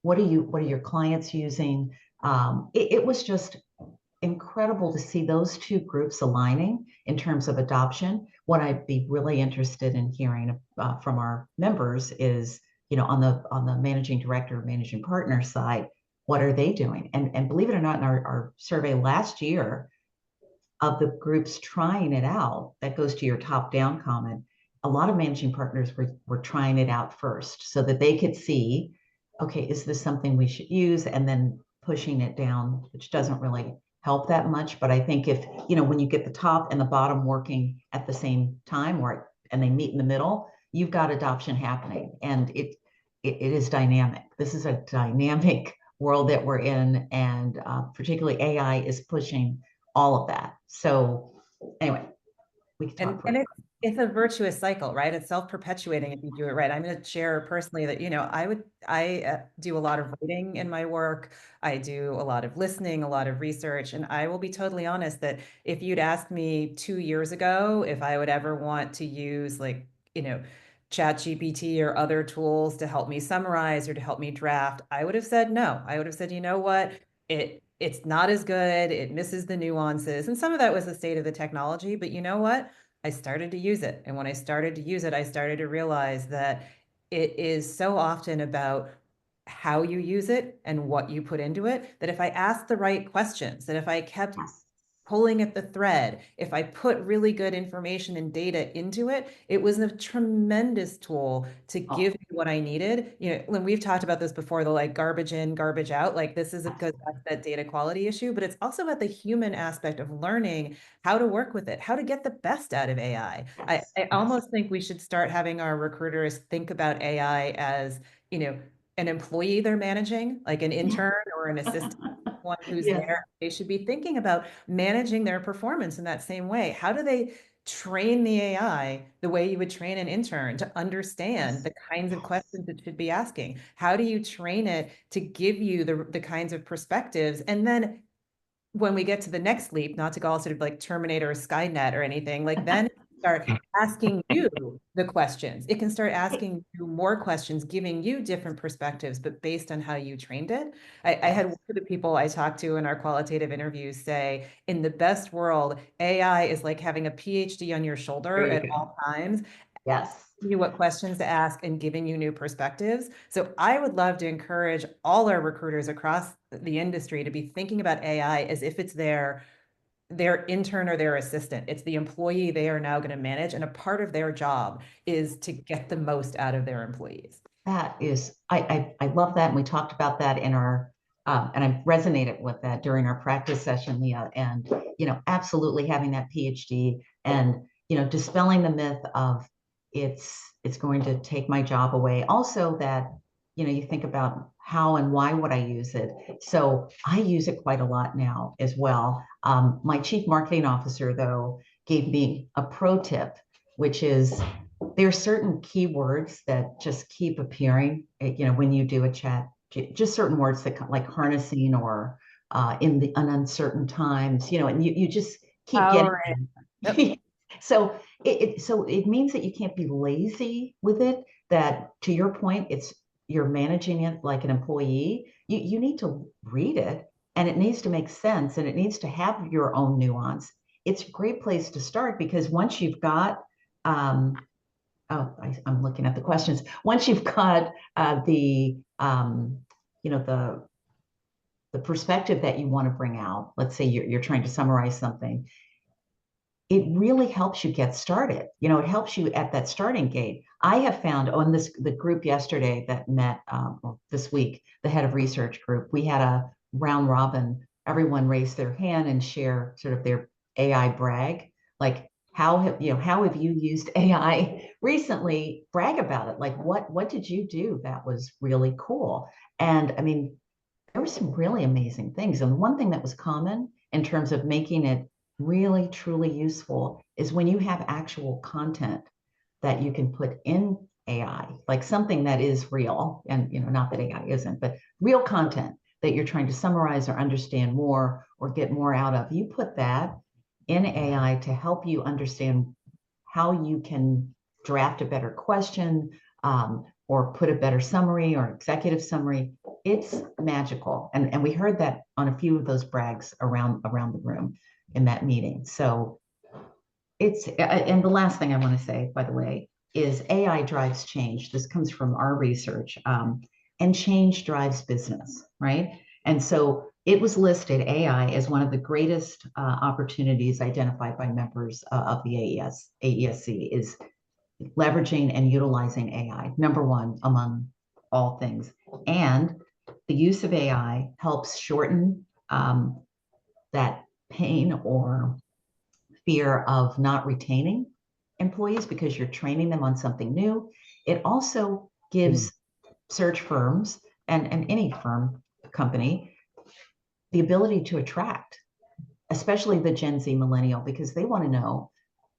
what are your clients using. It was just incredible to see those two groups aligning in terms of adoption. What I'd be really interested in hearing from our members is, on the managing director, managing partner side, what are they doing? And believe it or not, in our survey last year, of the groups trying it out, that goes to your top-down comment, a lot of managing partners were trying it out first so that they could see, okay, is this something we should use? And then pushing it down, which doesn't really help that much. But I think if, when you get the top and the bottom working at the same time, and they meet in the middle, you've got adoption happening. And it is dynamic. This is a dynamic world that we're in, and particularly AI is pushing all of that. So anyway, we can talk. And it's a virtuous cycle, right? It's self-perpetuating if you do it right. I'm going to share personally that, I do a lot of writing in my work. I do a lot of listening, a lot of research. And I will be totally honest that if you'd asked me 2 years ago if I would ever want to use ChatGPT or other tools to help me summarize or to help me draft, I would have said no. I would have said, you know what? It's not as good. It misses the nuances. And some of that was the state of the technology. But you know what? I started to use it. And when I started to use it, I started to realize that it is so often about how you use it and what you put into it, that if I asked the right questions, that if I kept Yes. pulling at the thread, if I put really good information and data into it, it was a tremendous tool to give me what I needed. You know, when we've talked about this before, the like garbage in, garbage out, like this is because that's that data quality issue, but it's also about the human aspect of learning how to work with it, how to get the best out of AI. I almost think we should start having our recruiters think about AI as, you know, an employee they're managing, like an intern or an assistant, one who's Yes. there. They should be thinking about managing their performance in that same way. How do they train the AI the way you would train an intern to understand the kinds of questions it should be asking? How do you train it to give you the kinds of perspectives? And then when we get to the next leap, not to go all sort of like Terminator or Skynet or anything, like then start asking you the questions. It can start asking you more questions, giving you different perspectives, but based on how you trained it. I had one of the people I talked to in our qualitative interviews say, in the best world, AI is like having a PhD on your shoulder There you at go. all times, Yes. you what questions to ask and giving you new perspectives. So I would love to encourage all our recruiters across the industry to be thinking about AI as if it's their intern or their assistant. It's the employee they are now going to manage, and a part of their job is to get the most out of their employees. That is, I love that. And we talked about that in our, and I resonated with that during our practice session, Leah. And, you know, absolutely having that PhD and, you know, dispelling the myth of it's going to take my job away. Also that, you know, you think about how and why would I use it? So I use it quite a lot now as well. My chief marketing officer, though, gave me a pro tip, which is there are certain keywords that just keep appearing, you know, when you do a chat, just certain words that like harnessing or in the uncertain times, you know, and you just keep getting them. Yep. So it means that you can't be lazy with it, that to your point, you're managing it like an employee. You need to read it and it needs to make sense and it needs to have your own nuance. It's a great place to start because once you've got I'm looking at the questions. Once you've got you know, the perspective that you want to bring out, let's say you're trying to summarize something, it really helps you get started. You know, it helps you at that starting gate. I have found on the group yesterday that met or this week, the head of research group, we had a round robin. Everyone raised their hand and share sort of their AI brag, like how have you used AI recently? Brag about it. Like what did you do that was really cool? And I mean, there were some really amazing things. And one thing that was common in terms of making it really truly useful is when you have actual content that you can put in AI, like something that is real, and you know, not that AI isn't, but real content that you're trying to summarize or understand more or get more out of. You put that in AI to help you understand how you can draft a better question, or put a better summary or executive summary. It's magical. And we heard that on a few of those brags around the room in that meeting. So it's, and the last thing I want to say, by the way, is AI drives change. This comes from our research, and change drives business, right? And so it was listed, AI, as one of the greatest opportunities identified by members of the AESC is leveraging and utilizing AI, number one among all things. And the use of AI helps shorten that pain or fear of not retaining employees because you're training them on something new. It also gives search firms and any firm company the ability to attract, especially the Gen Z millennial, because they want to know,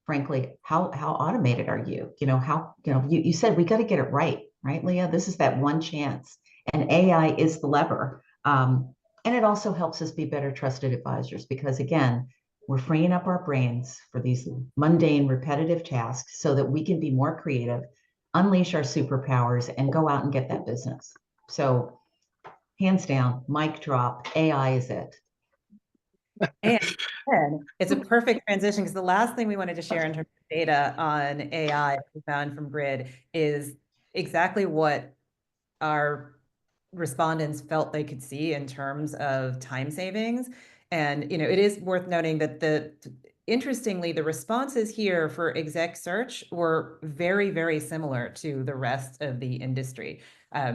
frankly, how automated are you? You know, how, you know, you said we got to get it right, Leah? This is that one chance. And AI is the lever. And it also helps us be better trusted advisors because, again, we're freeing up our brains for these mundane, repetitive tasks so that we can be more creative, unleash our superpowers, and go out and get that business. So, hands down, mic drop, AI is it. And it's a perfect transition because the last thing we wanted to share in terms of data on AI we found from GRID is exactly what our respondents felt they could see in terms of time savings. And, you know, it is worth noting that interestingly, the responses here for exec search were very, very similar to the rest of the industry.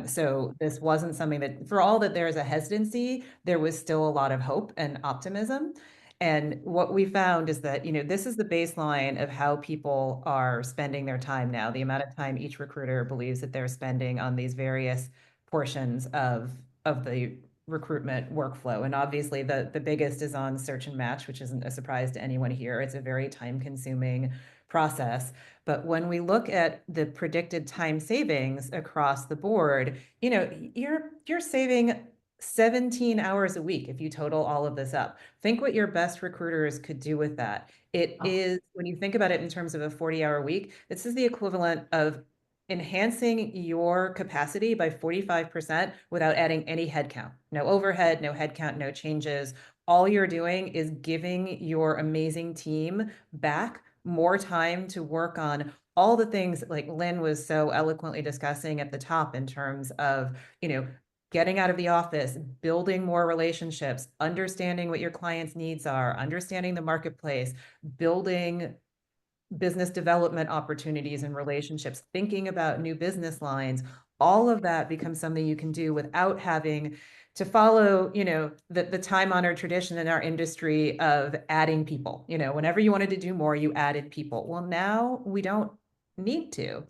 So this wasn't something that, for all that there's a hesitancy, there was still a lot of hope and optimism. And what we found is that, you know, this is the baseline of how people are spending their time now, the amount of time each recruiter believes that they're spending on these various portions of the recruitment workflow. And obviously the biggest is on search and match, which isn't a surprise to anyone here. It's a very time-consuming process. But when we look at the predicted time savings across the board, you know, you're saving 17 hours a week if you total all of this up. Think what your best recruiters could do with that. It is, when you think about it in terms of a 40-hour week, this is the equivalent of enhancing your capacity by 45% without adding any headcount. No overhead, no headcount, no changes. All you're doing is giving your amazing team back more time to work on all the things like Lynn was so eloquently discussing at the top in terms of, you know, getting out of the office, building more relationships, understanding what your clients' needs are, understanding the marketplace, building business development opportunities and relationships, thinking about new business lines. All of that becomes something you can do without having to follow, you know, the time-honored tradition in our industry of adding people. You know, whenever you wanted to do more, you added people. Well, now we don't need to.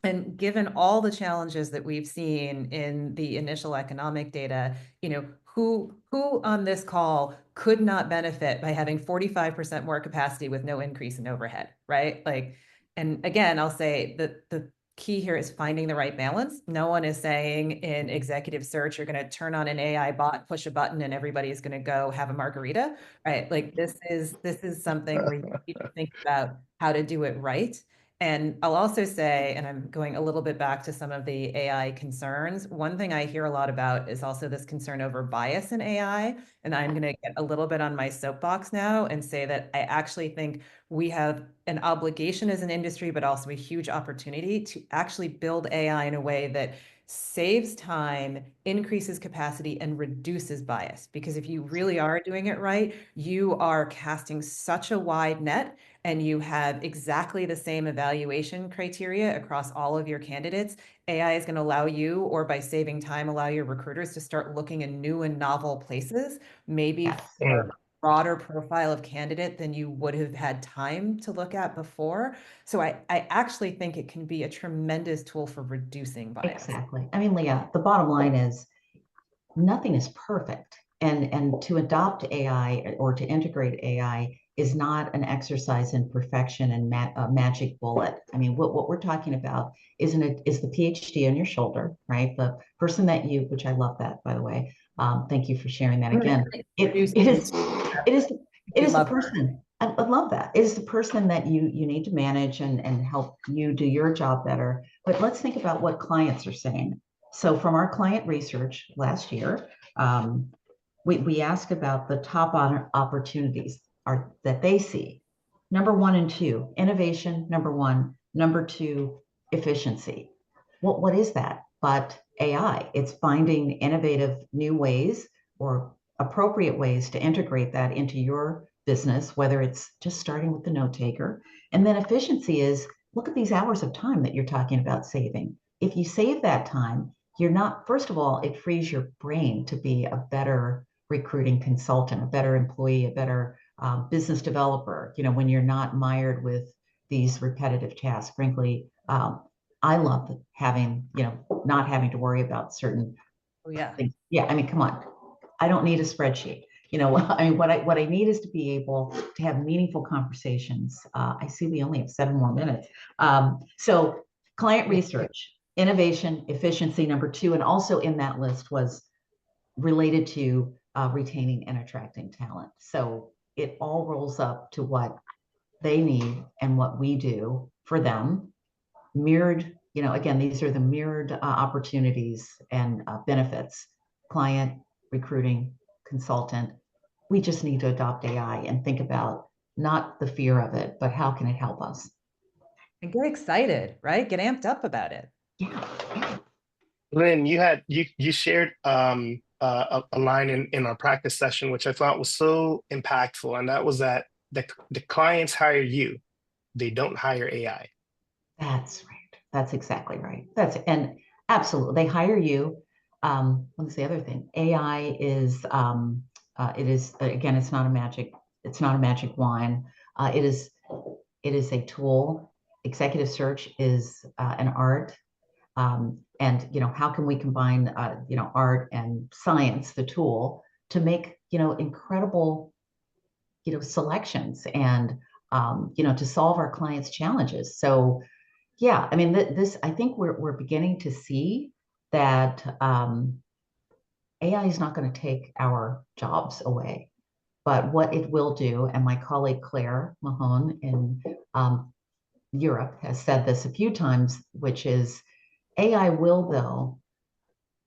And given all the challenges that we've seen in the initial economic data, you know, who on this call could not benefit by having 45% more capacity with no increase in overhead, right? Like, and again, I'll say that the key here is finding the right balance. No one is saying in executive search, you're going to turn on an AI bot, push a button, and everybody's going to go have a margarita, right? Like this is something where you need to think about how to do it right. And I'll also say, and I'm going a little bit back to some of the AI concerns, one thing I hear a lot about is also this concern over bias in AI. And I'm going to get a little bit on my soapbox now and say that I actually think we have an obligation as an industry, but also a huge opportunity to actually build AI in a way that saves time, increases capacity, and reduces bias. Because if you really are doing it right, you are casting such a wide net and you have exactly the same evaluation criteria across all of your candidates. AI is going to allow you, or by saving time, allow your recruiters to start looking in new and novel places, maybe for a broader profile of candidate than you would have had time to look at before. So I actually think it can be a tremendous tool for reducing bias. Exactly. I mean, Leah, the bottom line is nothing is perfect. And to adopt AI or to integrate AI is not an exercise in perfection and a magic bullet. I mean, what we're talking about is the PhD on your shoulder, right? The person that you, which I love that, by the way. Thank you for sharing that again. It is the person. I love that. It is the person that you need to manage and help you do your job better. But let's think about what clients are saying. So from our client research last year, we ask about the top opportunities that they see. Number 1 and 2, innovation, number 1. Number 2, efficiency. What is that but AI? It's finding innovative new ways or appropriate ways to integrate that into your business, whether it's just starting with the note taker. And then efficiency is, look at these hours of time that you're talking about saving. If you save that time, you're not, first of all, it frees your brain to be a better recruiting consultant, a better employee, a better business developer, you know, when you're not mired with these repetitive tasks. Frankly, I love having, you know, not having to worry about certain things. Yeah, I mean, come on. I don't need a spreadsheet. You know, I mean, what I need is to be able to have meaningful conversations. I see we only have 7 more minutes. So client research, innovation, efficiency, number 2, and also in that list was related to retaining and attracting talent. So it all rolls up to what they need and what we do for them. Mirrored, you know, again, these are the mirrored opportunities and benefits. Client, recruiting, consultant. We just need to adopt AI and think about not the fear of it, but how can it help us? And get excited, right? Get amped up about it. Yeah. Lynn, you shared a line in our practice session, which I thought was so impactful, and that was that the clients hire you, they don't hire AI. That's right. That's exactly right. And absolutely, they hire you. What's the other thing? AI is, it is, again, it's not a magic wand. It is a tool. Executive search is an art. And, how can we combine, art and science, the tool, to make, incredible, selections and, to solve our clients' challenges. So, yeah, I mean, I think we're beginning to see that AI is not going to take our jobs away, but what it will do, and my colleague Claire Mahone in Europe has said this a few times, which is AI will, though,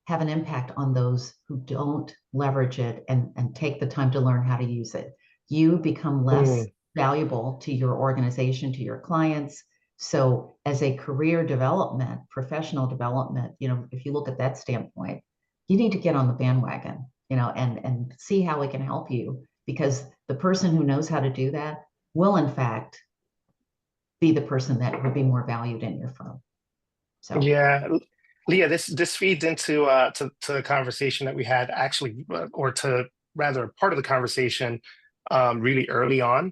have an impact on those who don't leverage it and take the time to learn how to use it. You become less Mm, valuable to your organization, to your clients. So, as a career development, professional development, if you look at that standpoint, you need to get on the bandwagon, and see how it can help you, because the person who knows how to do that will, in fact, be the person that would be more valued in your firm. So, yeah, Leah, this feeds into to the conversation that we had actually, or to rather part of the conversation really early on,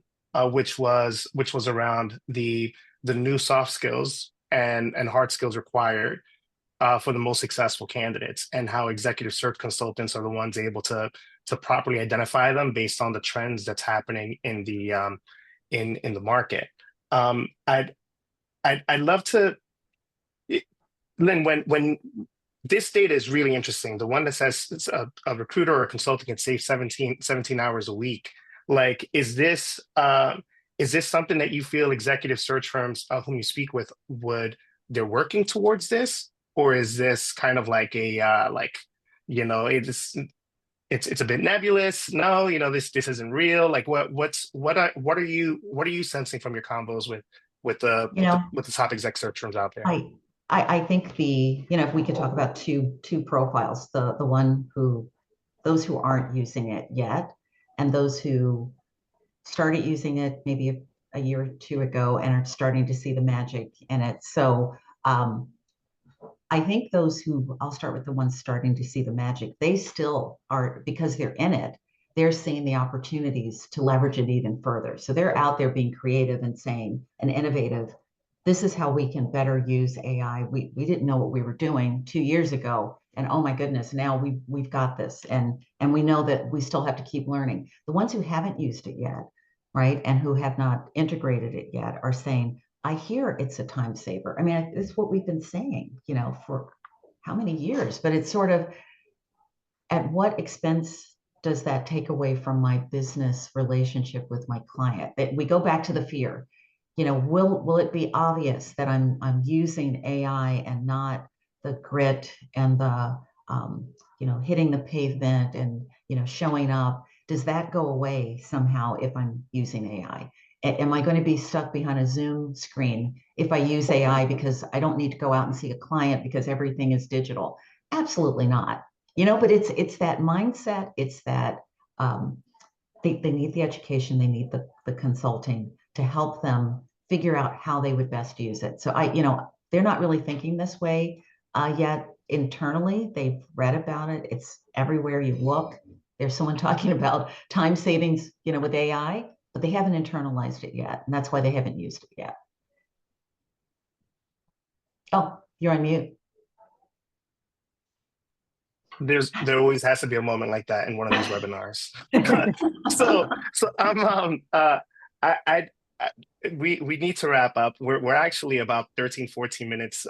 which was around the new soft skills and hard skills required for the most successful candidates, and how executive search consultants are the ones able to properly identify them based on the trends that's happening in the market. I'd love to, Lynn, when this data is really interesting, the one that says a recruiter or a consultant can save 17 hours a week. Like, is this something that you feel executive search firms whom you speak with they're working towards this? Or is this kind of like it's a bit nebulous? No, this isn't real. Like, what are you sensing from your combos with the you know, with the top exec search firms out there? I I think if we could talk about two profiles, the one who those who aren't using it yet, and those who started using it maybe a year or two ago and are starting to see the magic in it. So I think I'll start with the ones starting to see the magic. They still are, because they're in it, they're seeing the opportunities to leverage it even further. So they're out there being creative and saying, and innovative, this is how we can better use AI. We didn't know what we were doing 2 years ago. And oh my goodness, now we've got this. And we know that we still have to keep learning. The ones who haven't used it yet, right, and who have not integrated it yet are saying, I hear it's a time saver. I mean, it's what we've been saying, for how many years, but it's sort of, at what expense does that take away from my business relationship with my client? We go back to the fear. Will it be obvious that I'm using AI and not the grit and the hitting the pavement and showing up? Does that go away somehow if I'm using AI? Am I going to be stuck behind a Zoom screen if I use AI because I don't need to go out and see a client because everything is digital? Absolutely not. But it's that mindset. It's that they need the education, they need the consulting to help them figure out how they would best use it. So they're not really thinking this way yet internally. They've read about it. It's everywhere you look. There's someone talking about time savings, with AI, but they haven't internalized it yet, and that's why they haven't used it yet. Oh, you're on mute. There always has to be a moment like that in one of these webinars. So I we need to wrap up. We're actually about 13-14 minutes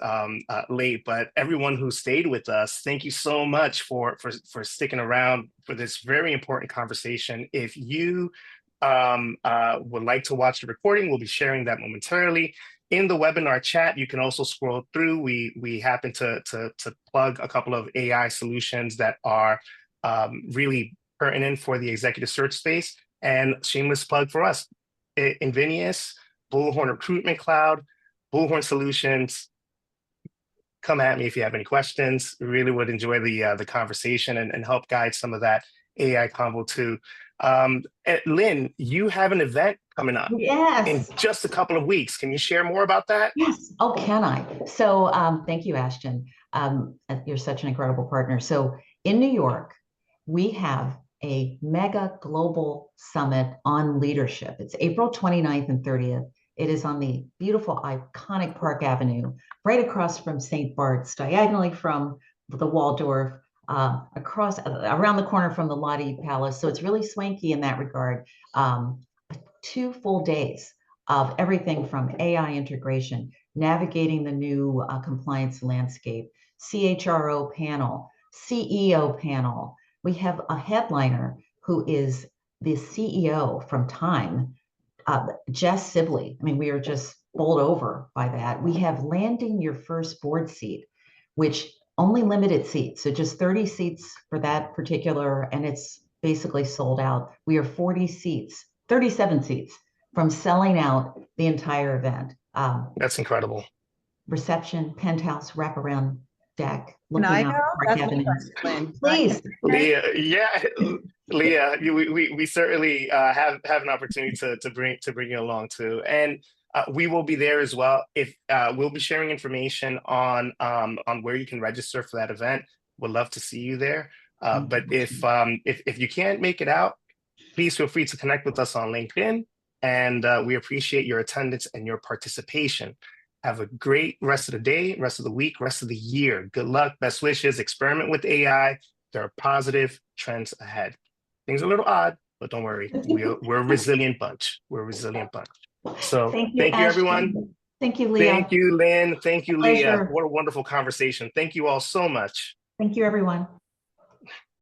late, but everyone who stayed with us, thank you so much for sticking around for this very important conversation. If you would like to watch the recording, we'll be sharing that momentarily. In the webinar chat, you can also scroll through. We happen to plug a couple of AI solutions that are really pertinent for the executive search space. And shameless plug for us: Invenius, Bullhorn Recruitment Cloud, Bullhorn Solutions. come at me if you have any questions. Really would enjoy the conversation and help guide some of that AI convo too. Lynn, you have an event coming up in Yes. just a couple of weeks. Can you share more about that? Yes. Oh, can I? So thank you, Ashton. You're such an incredible partner. So in New York, we have a mega global summit on leadership. It's April 29th and 30th. It is on the beautiful, iconic Park Avenue, right across from St. Bart's, diagonally from the Waldorf, across around the corner from the Lottie Palace. So it's really swanky in that regard. 2 full days of everything from AI integration, navigating the new compliance landscape, CHRO panel, CEO panel. We have a headliner who is the CEO from Time, Jess Sibley. I mean, we are just bowled over by that. We have landing your first board seat, which only limited seats. So just 30 seats for that particular, and it's basically sold out. We are 40 seats, 37 seats from selling out the entire event. That's incredible. Reception, penthouse, wraparound deck, Can looking I out go? Park That's Avenue. Lynn. Please. Leah, yeah, Leah, we certainly have an opportunity to bring you along too, and we will be there as well. If we'll be sharing information on where you can register for that event. We'd love to see you there. But if you can't make it out, please feel free to connect with us on LinkedIn, and we appreciate your attendance and your participation. Have a great rest of the day, rest of the week, rest of the year. Good luck, best wishes, experiment with AI. There are positive trends ahead. Things are a little odd, but don't worry. We're a resilient bunch. We're a resilient bunch. So Thank thank you, Ashton. everyone. Thank you, Leah. Thank you, Lynn. Thank you, Leah. Pleasure. What a wonderful conversation. Thank you all so much. Thank you, everyone.